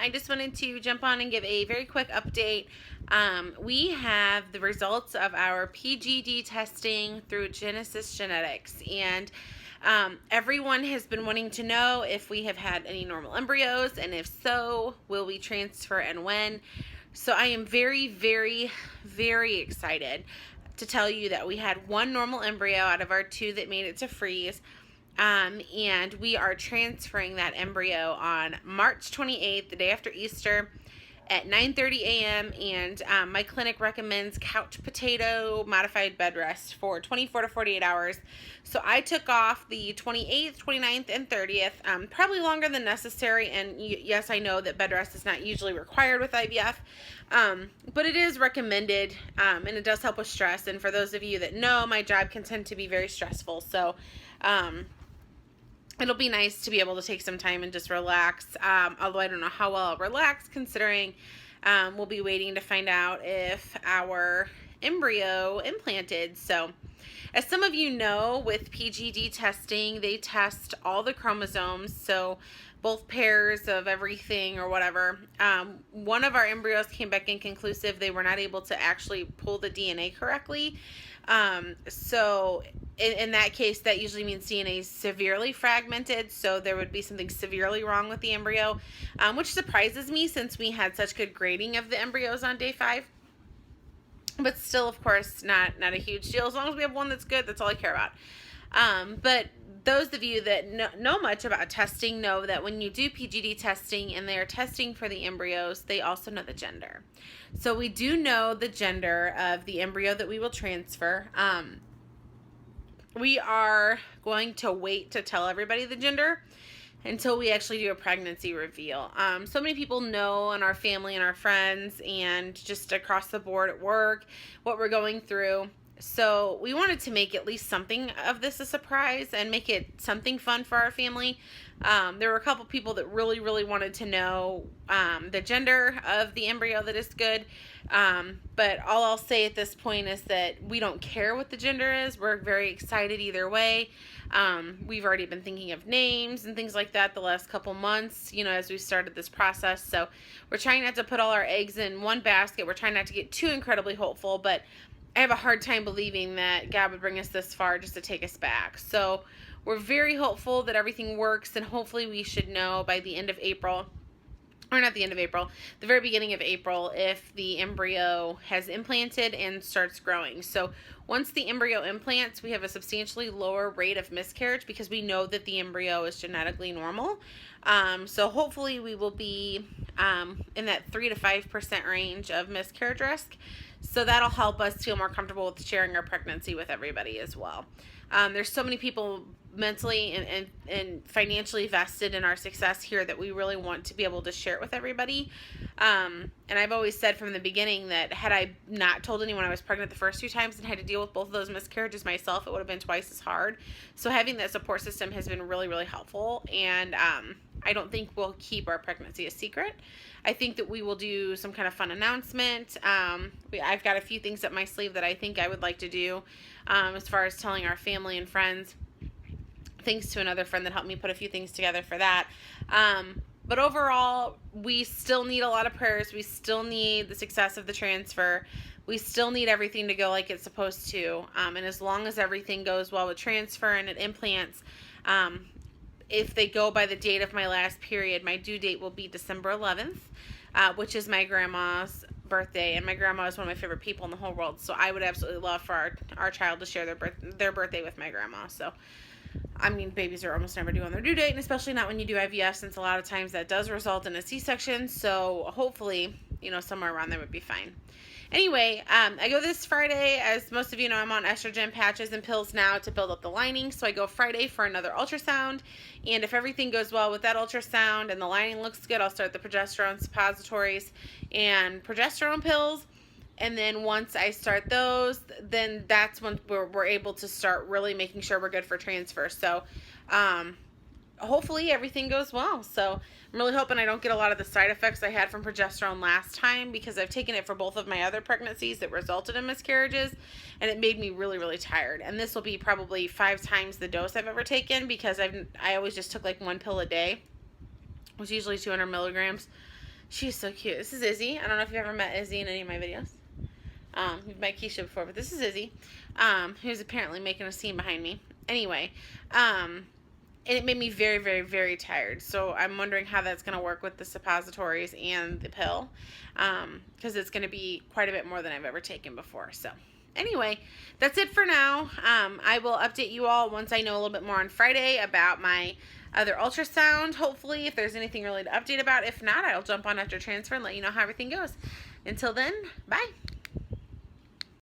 I just wanted to jump on and give a very quick update. We have the results of our PGD testing through Genesis Genetics, and everyone has been wanting to know if we have had any normal embryos, and if so, will we transfer and when. So I am very, very, very excited to tell you that we had one normal embryo out of our two that made it to freeze. And we are transferring that embryo on March 28th, the day after Easter, at 9:30 a.m. And my clinic recommends couch potato modified bed rest for 24 to 48 hours. So I took off the 28th, 29th, and 30th, probably longer than necessary. And yes, I know that bed rest is not usually required with IVF, but it is recommended, and it does help with stress. And for those of you that know, my job can tend to be very stressful. So it'll be nice to be able to take some time and just relax, although I don't know how well I'll relax, considering we'll be waiting to find out if our embryo implanted. So as some of you know, with PGD testing, they test all the chromosomes, so both pairs of everything or whatever. One of our embryos came back inconclusive. They were not able to actually pull the DNA correctly. So in that case, that usually means DNA is severely fragmented, so there would be something severely wrong with the embryo, which surprises me since we had such good grading of the embryos on day 5. But still, of course, not a huge deal. As long as we have one that's good, that's all I care about. But those of you that know much about testing know that when you do PGD testing and they are testing for the embryos, they also know the gender. So we do know the gender of the embryo that we will transfer. We are going to wait to tell everybody the gender until we actually do a pregnancy reveal. So many people know in our family and our friends and just across the board at work what we're going through. So we wanted to make at least something of this a surprise and make it something fun for our family. There were a couple people that really, really wanted to know the gender of the embryo that is good. But all I'll say at this point is that we don't care what the gender is. We're very excited either way. We've already been thinking of names and things like that the last couple months, as we started this process. So we're trying not to put all our eggs in one basket. We're trying not to get too incredibly hopeful, but I have a hard time believing that God would bring us this far just to take us back. So we're very hopeful that everything works, and hopefully we should know by the end of April, or not the end of April, the very beginning of April, if the embryo has implanted and starts growing. So once the embryo implants, we have a substantially lower rate of miscarriage because we know that the embryo is genetically normal. So hopefully we will be in that 3 to 5% range of miscarriage risk. So that'll help us feel more comfortable with sharing our pregnancy with everybody as well. There's so many people mentally and financially vested in our success here that we really want to be able to share it with everybody. And I've always said from the beginning that had I not told anyone I was pregnant the first 2 times and had to deal with both of those miscarriages myself, it would have been twice as hard. So having that support system has been really, really helpful. And I don't think we'll keep our pregnancy a secret. I think that we will do some kind of fun announcement. I've got a few things up my sleeve that I think I would like to do as far as telling our family and friends. Thanks to another friend that helped me put a few things together for that. But overall, we still need a lot of prayers. We still need the success of the transfer. We still need everything to go like it's supposed to. And as long as everything goes well with transfer and it implants, if they go by the date of my last period, my due date will be December 11th, which is my grandma's birthday. And my grandma is one of my favorite people in the whole world. So I would absolutely love for our child to share their birthday with my grandma. So I mean, babies are almost never due on their due date, and especially not when you do IVF, since a lot of times that does result in a C-section. So hopefully, somewhere around there would be fine. Anyway, I go this Friday. As most of you know, I'm on estrogen patches and pills now to build up the lining. So I go Friday for another ultrasound. And if everything goes well with that ultrasound and the lining looks good, I'll start the progesterone suppositories and progesterone pills. And then once I start those, then that's when we're able to start really making sure we're good for transfer. So hopefully everything goes well. So I'm really hoping I don't get a lot of the side effects I had from progesterone last time, because I've taken it for both of my other pregnancies that resulted in miscarriages, and it made me really, really tired. And this will be probably 5 times the dose I've ever taken, because I always just took like 1 pill a day, which is usually 200 milligrams. She's so cute. This is Izzy. I don't know if you've ever met Izzy in any of my videos. You've met Keisha before, but this is Izzy, who's apparently making a scene behind me. Anyway, and it made me very, very, very tired. So I'm wondering how that's going to work with the suppositories and the pill, because it's going to be quite a bit more than I've ever taken before. So anyway, that's it for now. I will update you all once I know a little bit more on Friday about my other ultrasound, hopefully, if there's anything really to update about. If not, I'll jump on after transfer and let you know how everything goes. Until then, bye.